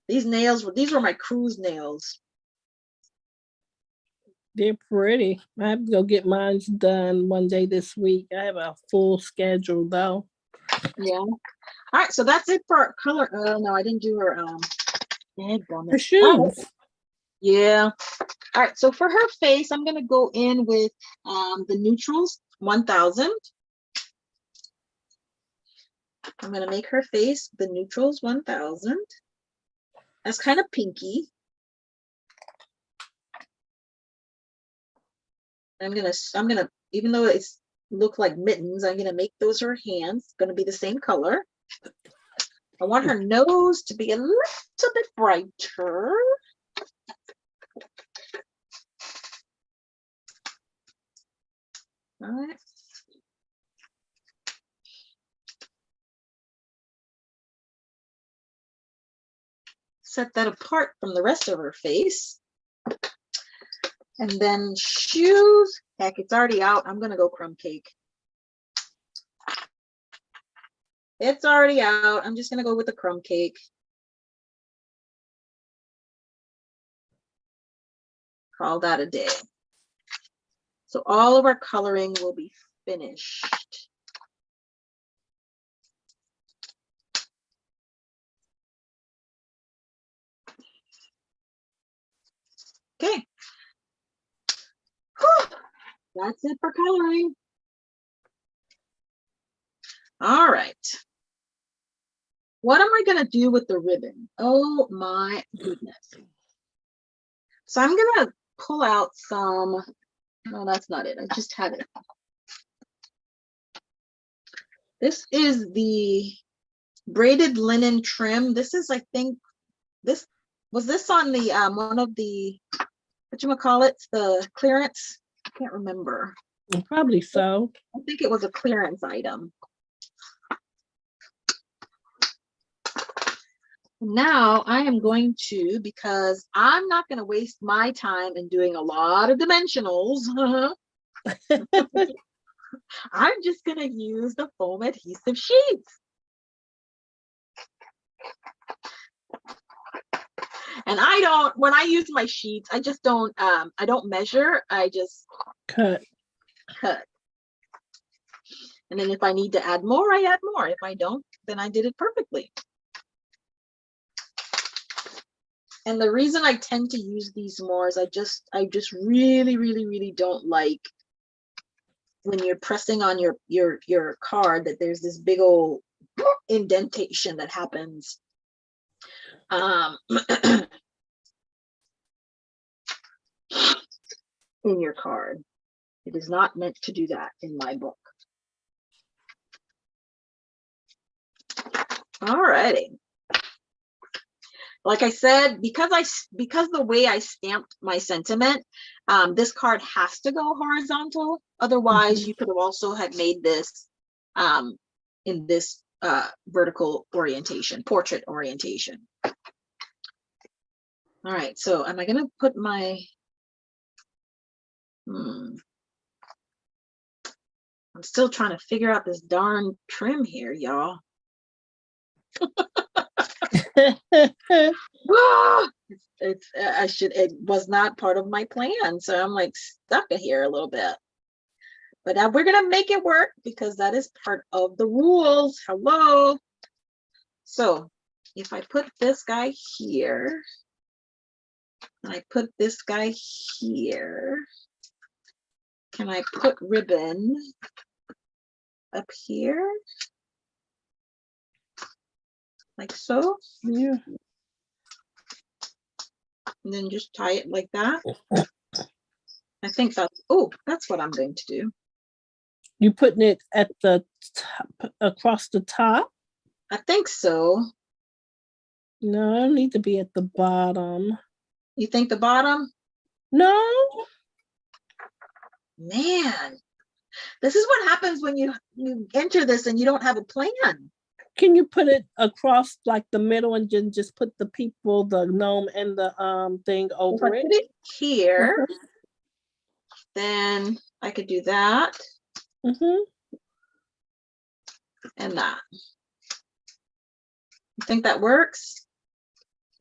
These nails, these were my cruise nails. They're pretty. I have to go get mine done one day this week. I have a full schedule though. Yeah. All right, so that's it for color. Oh no, I didn't do her her shoes. Yeah. All right, so for her face, I'm gonna go in with the neutrals 1000. I'm gonna make her face the neutrals 1000. That's kind of pinky. I'm gonna, even though it's look like mittens, I'm gonna make those her hands. Gonna be the same color. I want her nose to be a little bit brighter. All right. Set that apart from the rest of her face. And then shoes, heck, it's already out. I'm gonna go crumb cake. It's already out. I'm just gonna go with the crumb cake. Call that a day. So all of our coloring will be finished. Okay. Whew. That's it for coloring. All right. What am I going to do with the ribbon? Oh my goodness. So I'm going to pull out some, no, that's not it. I just had it. This is the braided linen trim. This is, I think, this was this on the one of the, whatchamacallit, the clearance? I can't remember. Probably so. I think it was a clearance item. Now I am going to, because I'm not going to waste my time in doing a lot of dimensionals. I'm just going to use the foam adhesive sheets. And I don't, when I use my sheets, I just don't, I don't measure. I just cut. And then if I need to add more, I add more. If I don't, then I did it perfectly. And the reason I tend to use these more is I just really don't like when you're pressing on your card that there's this big old indentation that happens. In your card. It is not meant to do that in my book. All righty. Like I said, because the way I stamped my sentiment, this card has to go horizontal. Otherwise, you could have also had made this in this vertical orientation, portrait orientation. All right, so am I gonna put my I'm still trying to figure out this darn trim here, y'all. It was not part of my plan, so I'm like stuck here a little bit. But now we're gonna make it work because that is part of the rules. Hello. So if I put this guy here, and I put this guy here, can I put ribbon up here? Like so? Yeah. And then just tie it like that. I think that's what I'm going to do. You putting it at the top, across the top? I think so. No, I need to be at the bottom. You think the bottom? No. Man, this is what happens when you enter this and you don't have a plan. Can you put it across like the middle and then just put the people, the gnome and the thing over it? If I put it here, then I could do that. And that. You think that works?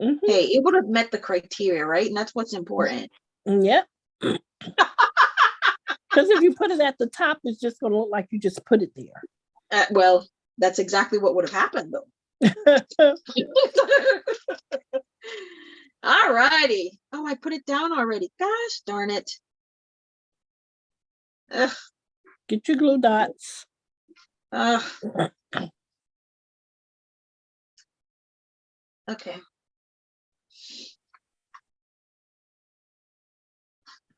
Hey, it would have met the criteria, right? And that's what's important. Yep. Because if you put it at the top, it's just going to look like you just put it there. Well, that's exactly what would have happened, though. All righty. Oh, I put it down already. Gosh darn it. Ugh. Get your glue dots. Okay.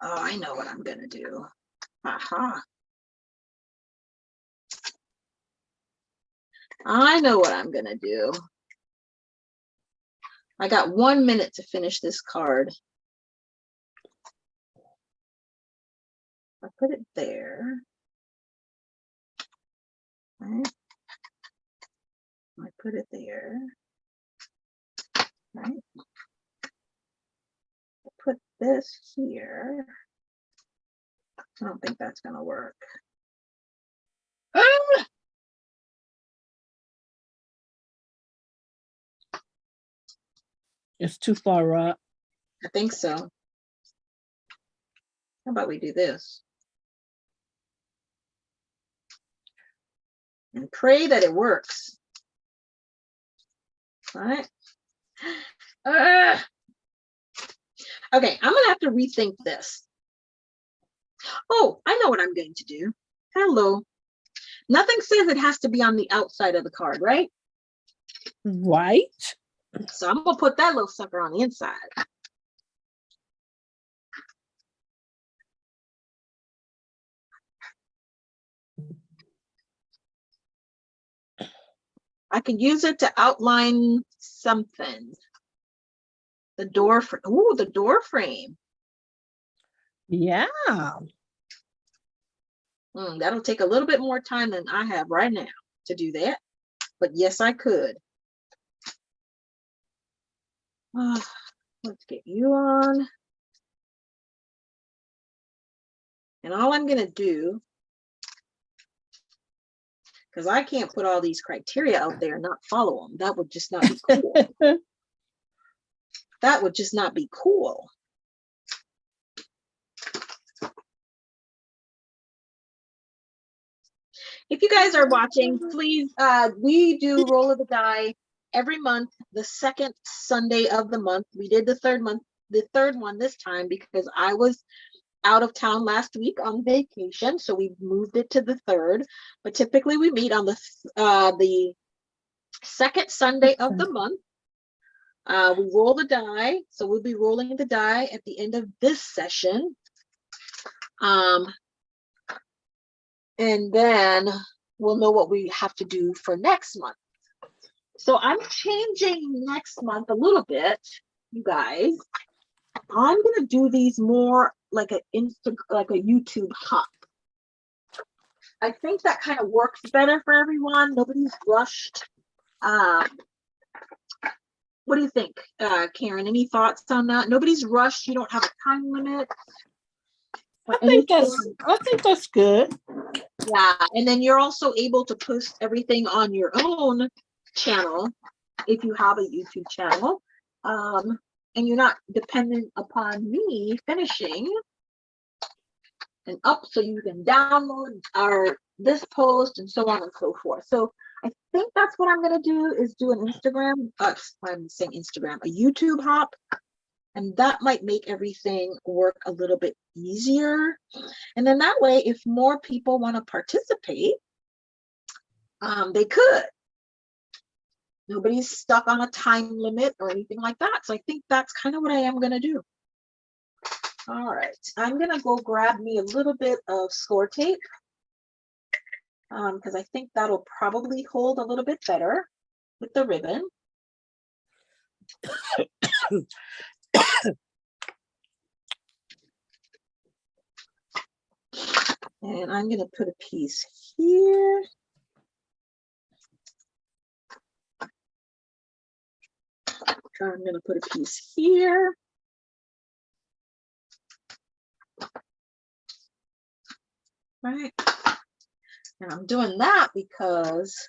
Oh, I know what I'm going to do. Aha. I know what I'm going to do. I got 1 minute to finish this card. I put it there. Right. I put it there. Right. I put this here. I don't think that's going to work. It's too far up. I think so. How about we do this? And pray that it works. All right. Okay, I'm gonna have to rethink this. Oh, I know what I'm going to do. Hello. Nothing says it has to be on the outside of the card, right? Right. So I'm gonna put that little sucker on the inside. I could use it to outline something. The door frame. Ooh, the door frame. Yeah. That'll take a little bit more time than I have right now to do that. But yes, I could. Let's get you on. And all I'm going to do, because I can't put all these criteria out there and not follow them. That would just not be cool. That would just not be cool. If you guys are watching, please, we do roll of the die every month, the second Sunday of the month. We did the third one this time because I was out of town last week on vacation, so we moved it to the third. But typically we meet on the second Sunday of the month. We roll the die, so we'll be rolling the die at the end of this session. And then we'll know what we have to do for next month. So I'm changing next month a little bit, you guys. I'm gonna do these more like a YouTube hop. I think that kind of works better for everyone. Nobody's rushed. What do you think, Karen? Any thoughts on that? Nobody's rushed. You don't have a time limit. I think that's good. Yeah, and then you're also able to post everything on your own channel if you have a YouTube channel, and you're not dependent upon me finishing and up so you can download this post and so on and so forth. So I think that's what I'm gonna do, is do an Instagram, I'm saying Instagram, a YouTube hop, and that might make everything work a little bit easier. And then that way, if more people want to participate, they could. Nobody's stuck on a time limit or anything like that. So I think that's kind of what I am gonna do. All right, I'm gonna go grab me a little bit of score tape, because I think that'll probably hold a little bit better with the ribbon. And I'm gonna put a piece here. I'm gonna put a piece here. Right. And I'm doing that because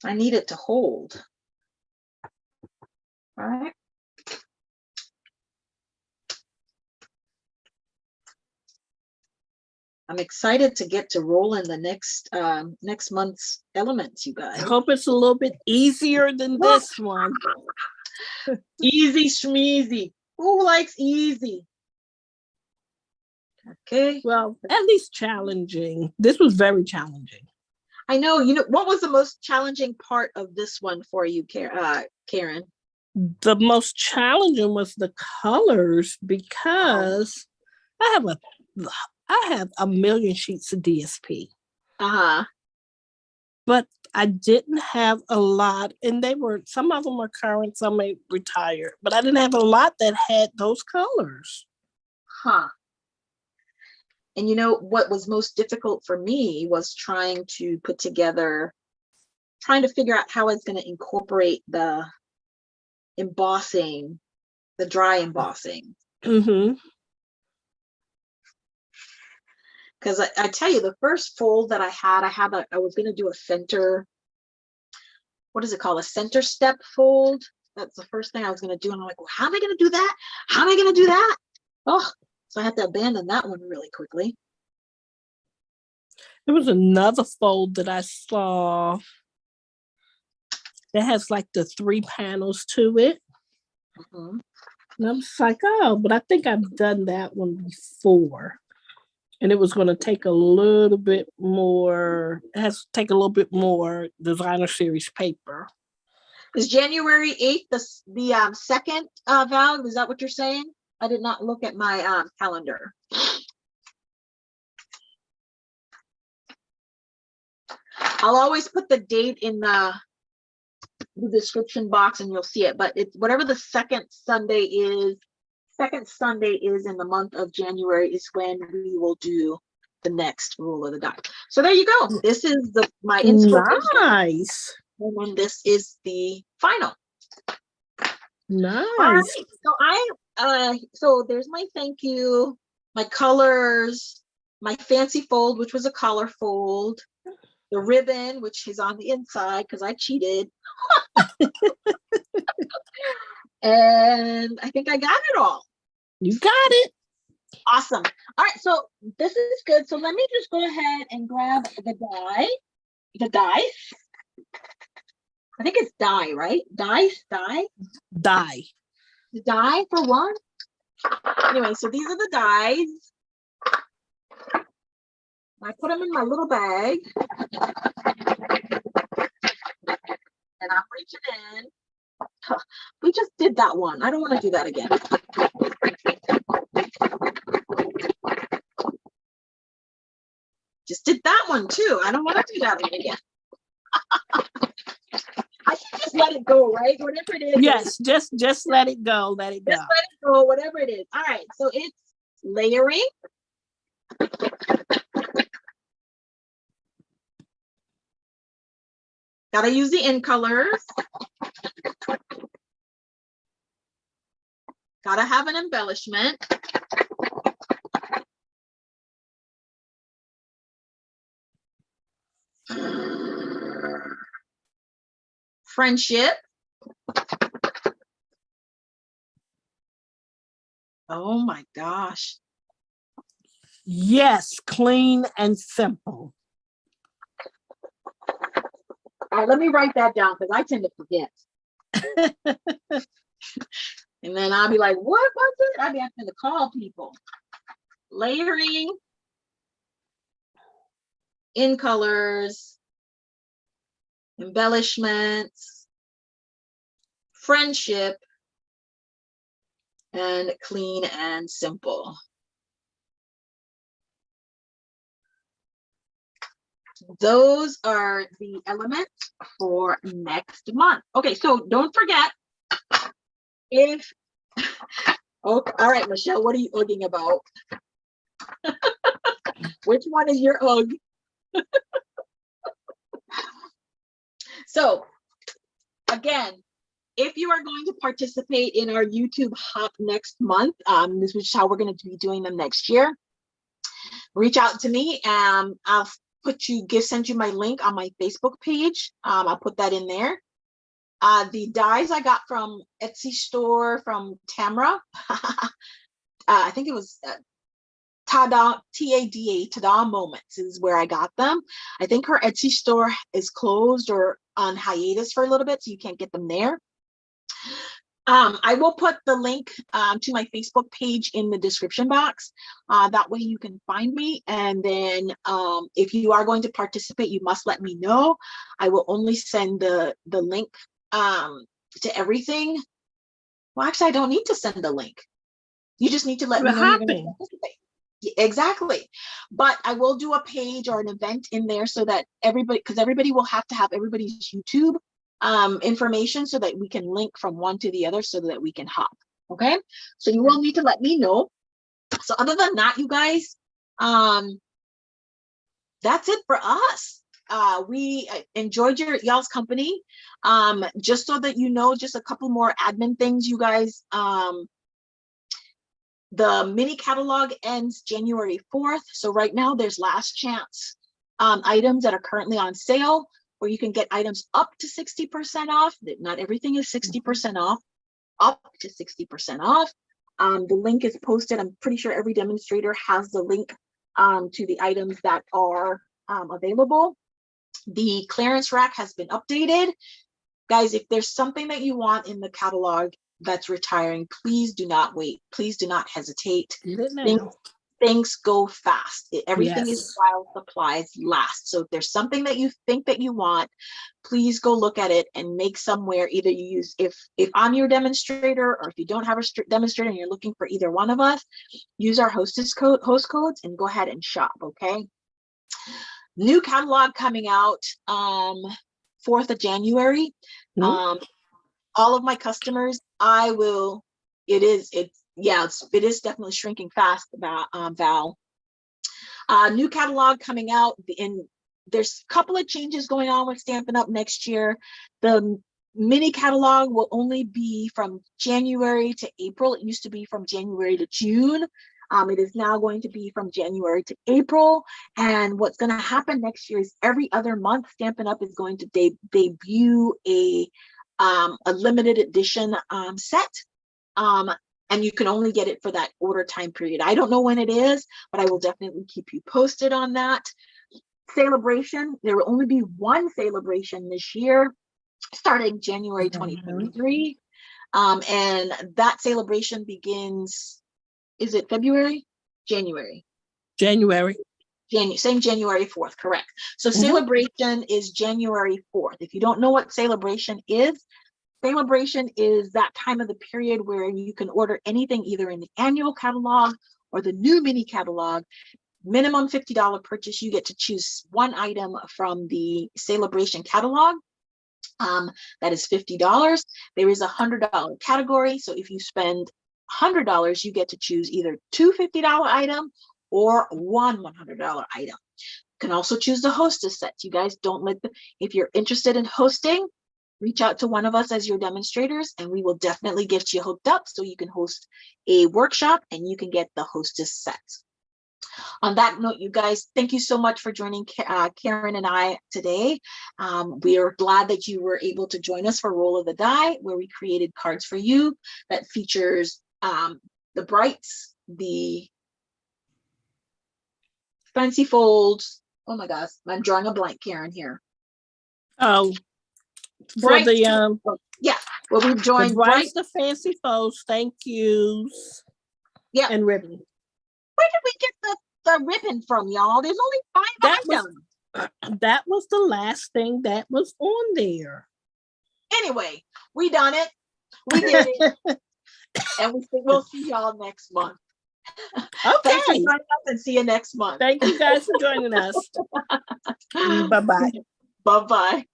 I need it to hold. All right. I'm excited to get to roll in the next month's elements, you guys. I hope it's a little bit easier than this one. Easy schmeezy. Who likes easy? Okay. Well, at least challenging. This was very challenging. I know. You know, what was the most challenging part of this one for you, Karen? The most challenging was the colors, because I have a million sheets of DSP. But I didn't have a lot, and some of them were current, some may retired, but I didn't have a lot that had those colors. And you know what was most difficult for me was trying to figure out how I was going to incorporate the embossing, the dry embossing. Because I tell you, the first fold that I was going to do a center, what is it called? A center step fold. That's the first thing I was going to do. And I'm like, well, how am I going to do that? How am I going to do that? Oh, so I had to abandon that one really quickly. There was another fold that I saw that has like the 3 panels to it. And I'm just like, oh, but I think I've done that one before. And it was going to take a little bit more, it has to take a little bit more designer series paper. Is January 8th the second, Val? Is that what you're saying? I did not look at my calendar. I'll always put the date in the description box and you'll see it, but it's whatever the second Sunday is in the month of January is when we will do the next roll of the die. So there you go. This is my inspiration. Nice. And then this is the final. Nice. Right, so there's my thank you, my colors, my fancy fold, which was a collar fold, the ribbon, which is on the inside because I cheated. And I think I got it all. You got it. Awesome. All right, so this is good. So let me just go ahead and grab the dice. I think it's die, right? Die. Die. The die for one. Anyway, so these are the dies. I put them in my little bag. And I'm reaching in. We just did that one. I don't want to do that again. Just did that one too. I don't want to do that again. I let it go, right? Whatever it is. Yes, just let it go. Let it go. Just let it go, whatever it is. All right, so it's layering. Gotta use the in colors. Gotta have an embellishment. Friendship. Oh my gosh. Yes, clean and simple. All right, let me write that down because I tend to forget. And then I'll be like, what was it? I'll be having to call people. Layering, in colors, embellishments, friendship, and clean and simple. Those are the elements for next month. Okay, so don't forget, if, okay, all right, Michelle, what are you ugging about? Which one is your ugg? So again, if you are going to participate in our YouTube Hop next month, this is how we're going to be doing them next year. Reach out to me and I'll send you my link on my Facebook page. I'll put that in there. The dies I got from Etsy store from Tamra. I think it was Tada, T-A-D-A, Tada Moments is where I got them. I think her Etsy store is closed or on hiatus for a little bit, so you can't get them there. I will put the link to my Facebook page in the description box. That way you can find me. And then if you are going to participate, you must let me know. I will only send the link to everything. Well, actually, I don't need to send the link. You just need to let me know you're going to participate. Exactly. But I will do a page or an event in there so that everybody, because everybody will have to have everybody's YouTube information so that we can link from one to the other so that we can hop. Okay, so you will need to let me know. So other than that, you guys, that's it for us. We enjoyed y'all's company. Just so that you know, just a couple more admin things, you guys. The mini catalog ends January 4th. So right now there's last chance items that are currently on sale, where you can get items up to 60% off. Not everything is 60% off, up to 60% off. The link is posted. I'm pretty sure every demonstrator has the link to the items that are available. The clearance rack has been updated. Guys, if there's something that you want in the catalog that's retiring, please do not wait. Please do not hesitate. Things go fast. Everything is while supplies last. So if there's something that you think that you want, please go look at it and make somewhere. Either you use, if I'm your demonstrator, or if you don't have a demonstrator and you're looking for either one of us, use our host codes and go ahead and shop. Okay. New catalog coming out 4th of January. All of my customers, it is definitely shrinking fast, Val. New catalog coming out, and there's a couple of changes going on with Stampin' Up! Next year. The mini catalog will only be from January to April. It used to be from January to June. It is now going to be from January to April. And what's going to happen next year is every other month, Stampin' Up! Is going to debut a limited edition set. And you can only get it for that order time period. I don't know when it is, but I will definitely keep you posted on that. Celebration, there will only be one celebration this year, starting January 2023. And that celebration begins, is it February? January. Same January 4th, correct. So celebration is January 4th. If you don't know what celebration is that time of the period where you can order anything either in the annual catalog or the new mini catalog. Minimum $50 purchase, you get to choose one item from the celebration catalog. That is $50. There is a $100 category. So if you spend $100, you get to choose either two $50 items or one $100 item. You can also choose the hostess sets. You guys don't let the, if you're interested in hosting, reach out to one of us as your demonstrators, and we will definitely get you hooked up so you can host a workshop and you can get the hostess set. On that note, you guys, thank you so much for joining Karen and I today. We are glad that you were able to join us for Roll of the Die, where we created cards for you that features the brights, the fancy folds. Oh my gosh, I'm drawing a blank, Karen, here. Oh, for Bright, the yeah, well, we've joined brights, the fancy folds, thank yous, yeah, and ribbon. Where did we get the ribbon from, y'all? There's only 5 items. That was the last thing that was on there. Anyway, we done it. We did it. And we'll see y'all next month. Okay. Thanks for joining us and see you next month. Thank you guys for joining us. Bye-bye. Bye-bye.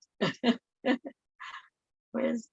Where's